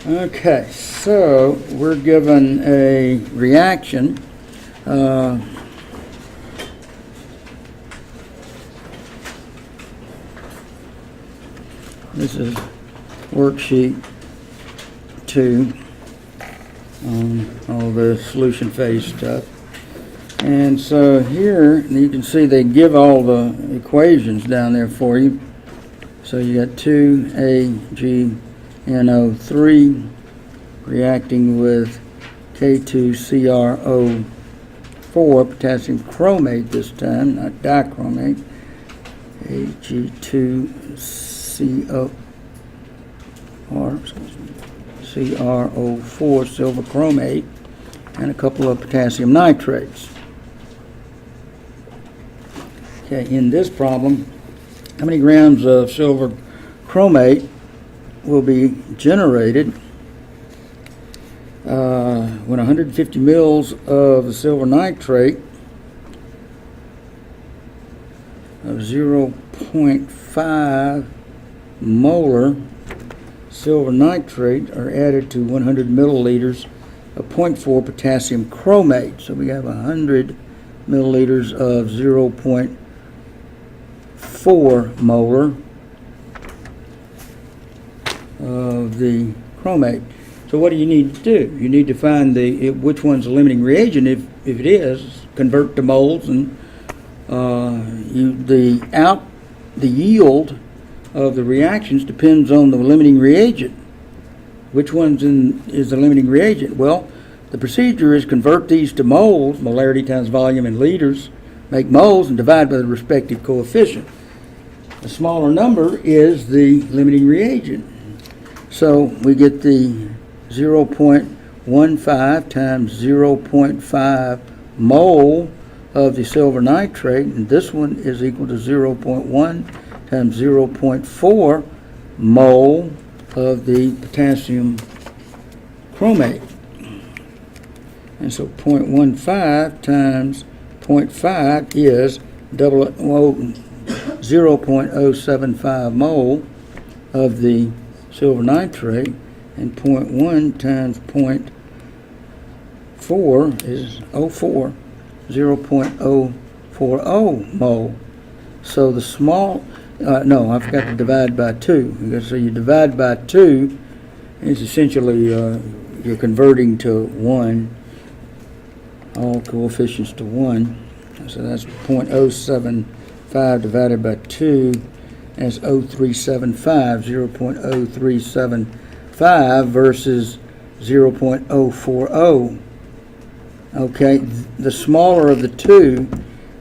Okay, so we're given a reaction. This is worksheet 2 on all the solution phase stuff. And so here you can see they give all the equations down there for you. So you got 2AgNO3 reacting with K2CrO4, potassium chromate this time, not dichromate, CrO4 silver chromate, and a couple of potassium nitrates. Okay, in this problem, how many grams of silver chromate will be generated when 150 mils of the silver nitrate of 0.5 molar silver nitrate are added to 100 milliliters of 0.4 potassium chromate. So we have 100 milliliters of 0.4 molar of the chromate. So what do you need to do? You need to find which one's the limiting reagent. If it is, convert to moles, and the yield of the reactions depends on the limiting reagent. Which one's is the limiting reagent? Well, the procedure is convert these to moles, molarity times volume in liters, make moles, and divide by the respective coefficient. The smaller number is the limiting reagent. So we get the 0.15 times 0.5 mole of the silver nitrate, and this one is equal to 0.1 times 0.4 mole of the potassium chromate. And so 0.15 times 0.5 is 0.075 mole of the silver nitrate, and 0.1 times 0.4 is 0.040 mole. So the small, no, I forgot to divide by 2. So you divide by 2, it's essentially you're converting to 1, all coefficients to 1. So that's 0.075 divided by 2, as 0.0375, 0.0375 versus 0.040. Okay, the smaller of the two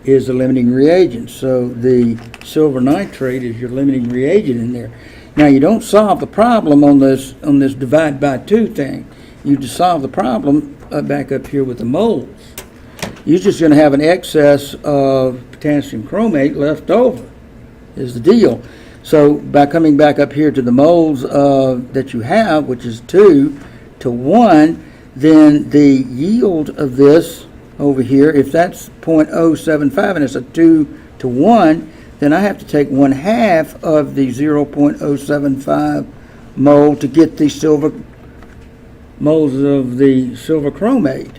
is the limiting reagent. So the silver nitrate is your limiting reagent in there. Now you don't solve the problem on this divide by 2 thing. You just solve the problem back up here with the moles. You're just going to have an excess of potassium chromate left over, is the deal. So by coming back up here to the moles that you have, which is 2 to 1, then the yield of this over here, if that's 0.075 and it's a 2 to 1, then I have to take 1/2 of the 0.075 mole to get the silver moles of the silver chromate.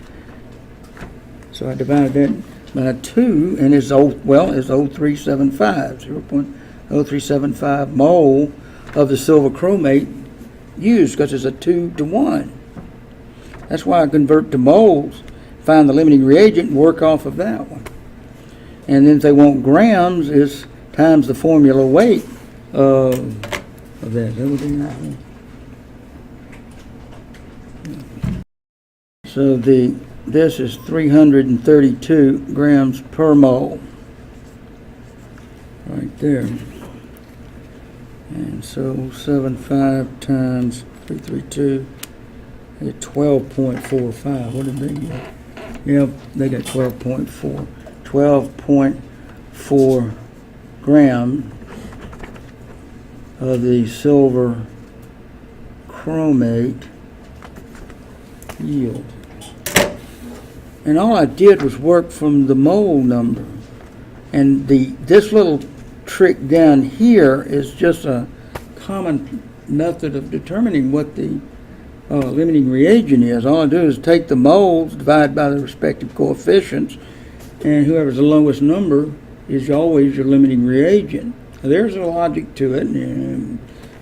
So I divide that by 2, and it's 0.0375, 0.0375 mole of the silver chromate used, because it's a 2 to 1. That's why I convert to moles, find the limiting reagent, and work off of that one. And then if they want grams, is times the formula weight of that. Is that what they have? So this is 332 grams per mole, right there. And so 75 times 332, they get 12.45. What did they get? Yep, they got 12.4. 12.4 gram of the silver chromate yield. And all I did was work from the mole number. And this little trick down here is just a common method of determining what the limiting reagent is. All I do is take the moles, divide by the respective coefficients, and whoever's the lowest number is always your limiting reagent. There's a logic to it,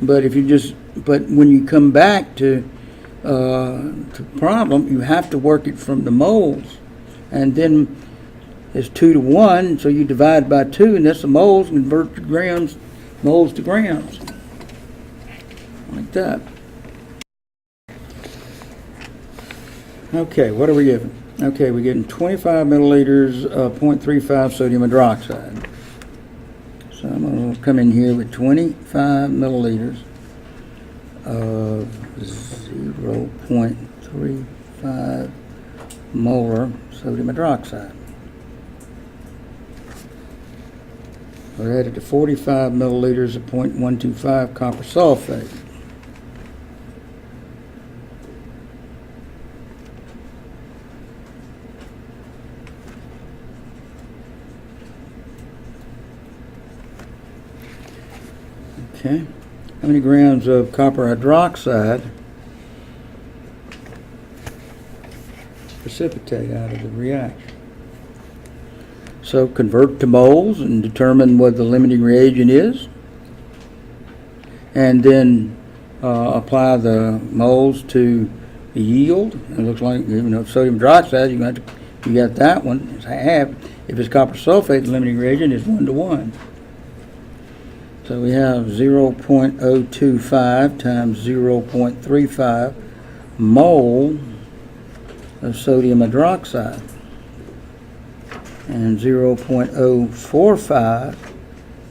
but when you come back to the problem, you have to work it from the moles, and then it's 2 to 1, so you divide by 2, and that's the moles, convert to grams, moles to grams, like that. Okay, what are we given? Okay, we're getting 25 milliliters of 0.35 sodium hydroxide. So I'm going to come in here with 25 milliliters of 0.35 molar sodium hydroxide. We're added to 45 milliliters of 0.125 copper sulfate. Okay, how many grams of copper hydroxide precipitate out of the reaction? So convert to moles and determine what the limiting reagent is, and then apply the moles to the yield. It looks like, sodium hydroxide, you got that one, it's half. If it's copper sulfate, the limiting reagent is 1 to 1. So we have 0.025 times 0.35 mole of sodium hydroxide, and 0.045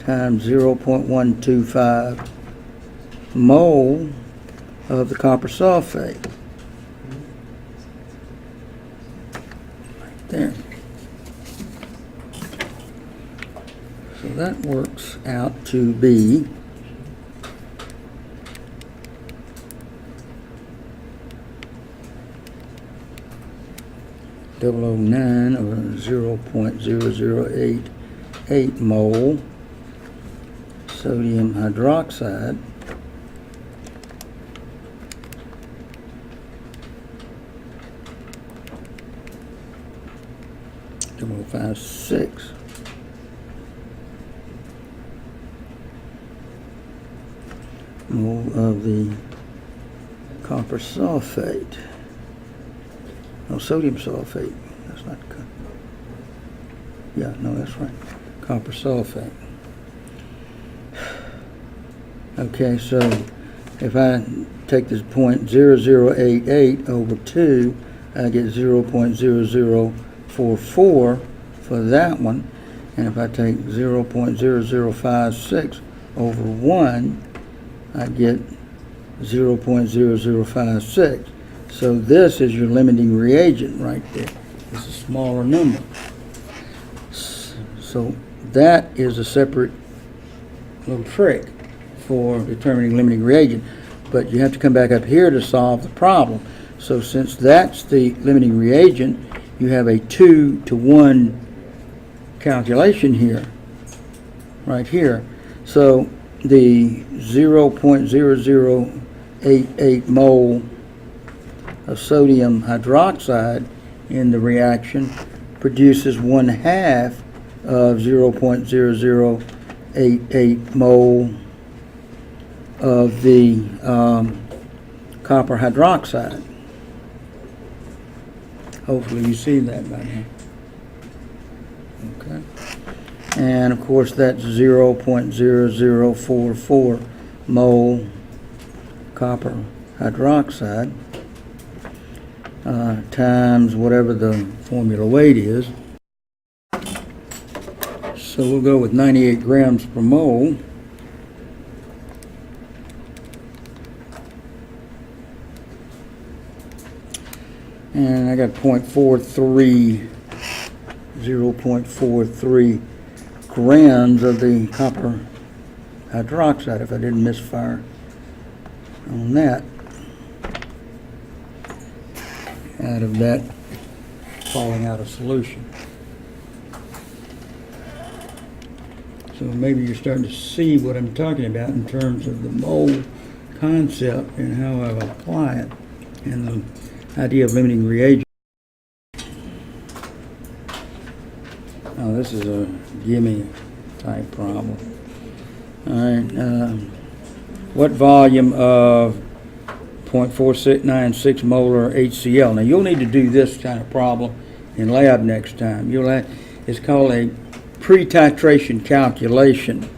times 0.125 mole of the copper sulfate. Right there. So that works out to be 0.009 or 0.0088 mole sodium hydroxide .056 mole of the copper sulfate. No, sodium sulfate. That's not copper. Yeah, no, that's right. Copper sulfate. Okay, so if I take this 0.0088 over 2, I get 0.0044 for that one. And if I take 0.0056 over 1, I get 0.0056. So this is your limiting reagent right there. It's a smaller number. So that is a separate little trick for determining limiting reagent. But you have to come back up here to solve the problem. So since that's the limiting reagent, you have a 2 to 1 calculation here, right here. So the 0.0088 mole of sodium hydroxide in the reaction produces 1/2 of 0.0088 mole of the copper hydroxide. Hopefully you see that by now. Okay. And of course that's 0.0044 mole copper hydroxide times whatever the formula weight is. So we'll go with 98 grams per mole. And I got 0.43 grams of the copper hydroxide, if I didn't misfire on that, out of that falling out of solution. So maybe you're starting to see what I'm talking about in terms of the mole concept and how I apply it. And the idea of limiting reagent. Oh, this is a gimme type problem. All right. What volume of 0.496 molar HCl? Now you'll need to do this kind of problem in lab next time. It's called a pre-titration calculation,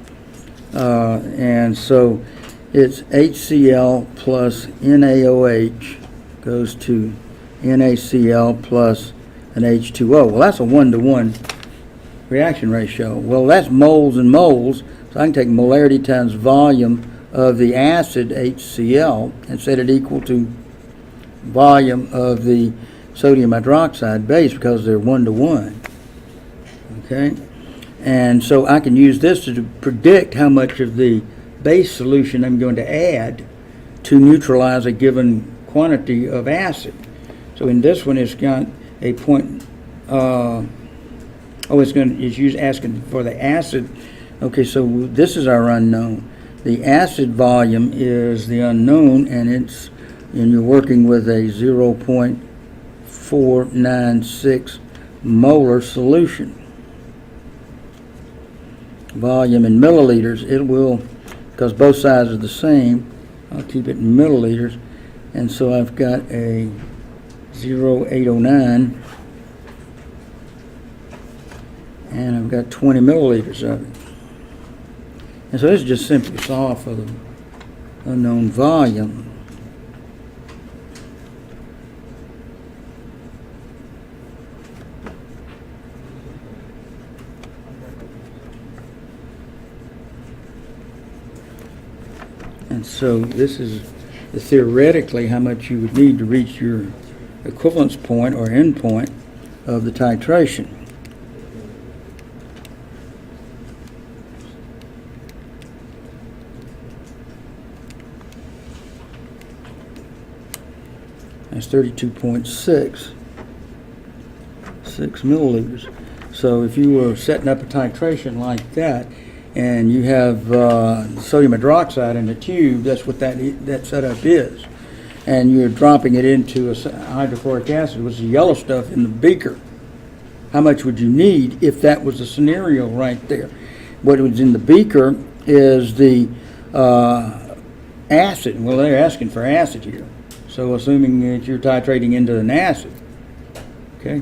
and so it's HCl plus NaOH goes to NaCl plus an H2O. Well, that's a 1-to-1 reaction ratio. Well, that's moles and moles, so I can take molarity times volume of the acid HCl and set it equal to volume of the sodium hydroxide base because they're 1-to-1. Okay? And so I can use this to predict how much of the base solution I'm going to add to neutralize a given quantity of acid. So in this one, it's got a point. It's asking for the acid. Okay, so this is our unknown. The acid volume is the unknown, and you're working with a 0.496 molar solution. Volume in milliliters, it will, because both sides are the same, I'll keep it in milliliters, and so I've got a 0.809, and I've got 20 milliliters of it. And so this is just simply solve for the unknown volume. And so this is theoretically how much you would need to reach your equivalence point or end point of the titration. That's 32.6 milliliters. So if you were setting up a titration like that, and you have sodium hydroxide in the tube, that's what that setup is. And you're dropping it into a hydrochloric acid, which is the yellow stuff in the beaker. How much would you need if that was the scenario right there? What was in the beaker is the acid. Well, they're asking for acid here. So assuming that you're titrating into an acid, okay?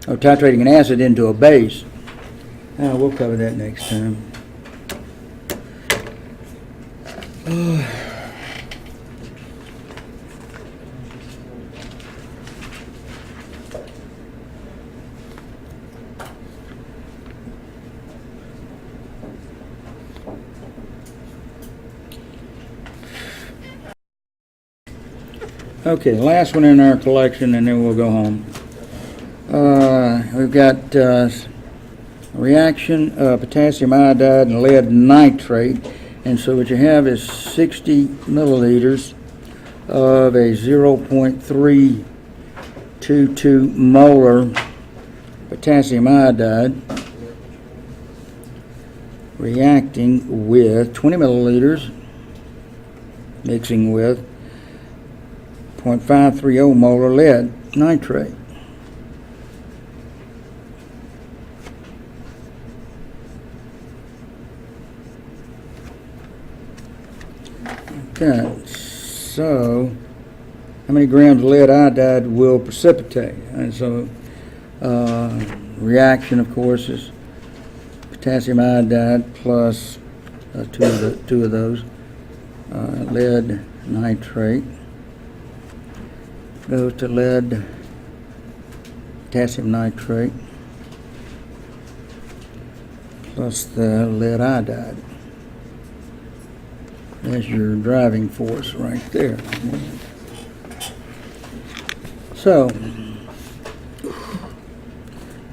Or titrating an acid into a base. We'll cover that next time. Okay, last one in our collection, and then we'll go home. We've got reaction potassium iodide and lead nitrate. And so what you have is 60 milliliters of a 0.322 molar potassium iodide reacting with 20 milliliters, mixing with 0.530 molar lead nitrate. Okay, so how many grams of lead iodide will precipitate? And so reaction, of course, is potassium iodide plus two of those lead nitrate goes to lead potassium nitrate plus the lead iodide. There's your driving force right there. So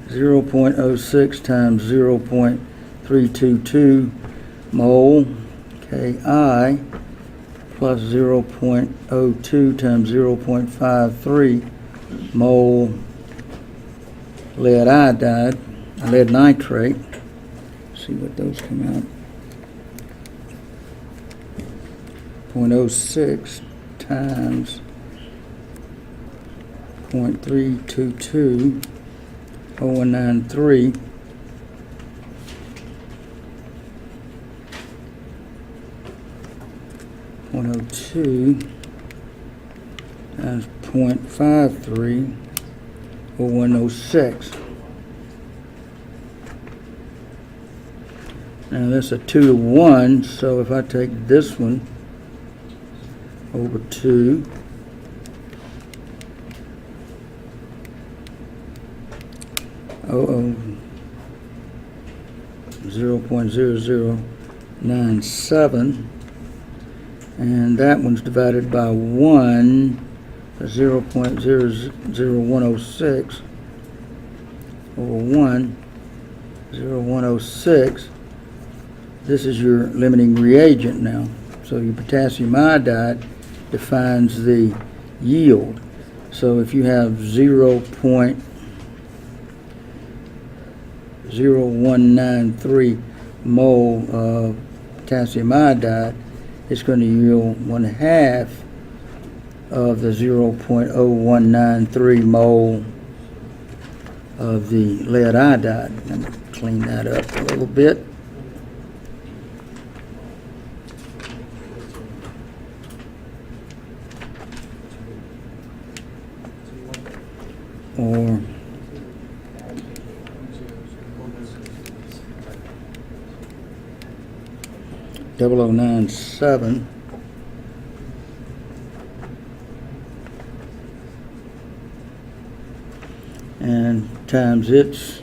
0.06 times 0.322 mole Ki plus 0.02 times 0.53 mole lead iodide, lead nitrate. See what those come out. 0.06 times 0.3220193 102 times 0.530106. Now that's a 2 to 1, so if I take this one over 2, oh, 0.0097, and that one's divided by 1, 0.00106 over 1, 0.0106. This is your limiting reagent now. So your potassium iodide defines the yield. So if you have 0.0193 mole of potassium iodide, it's going to yield 1/2 of the 0.0193 mole of the lead iodide. Let me clean that up a little bit. Or 0097 and times its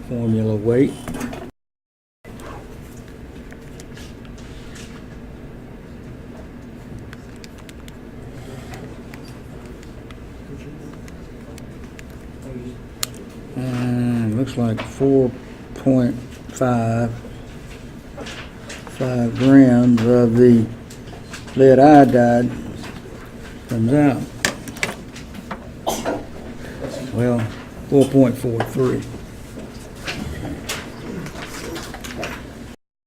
formula weight. Looks like 4.5 grams of the lead iodide comes out. Well, 4.43.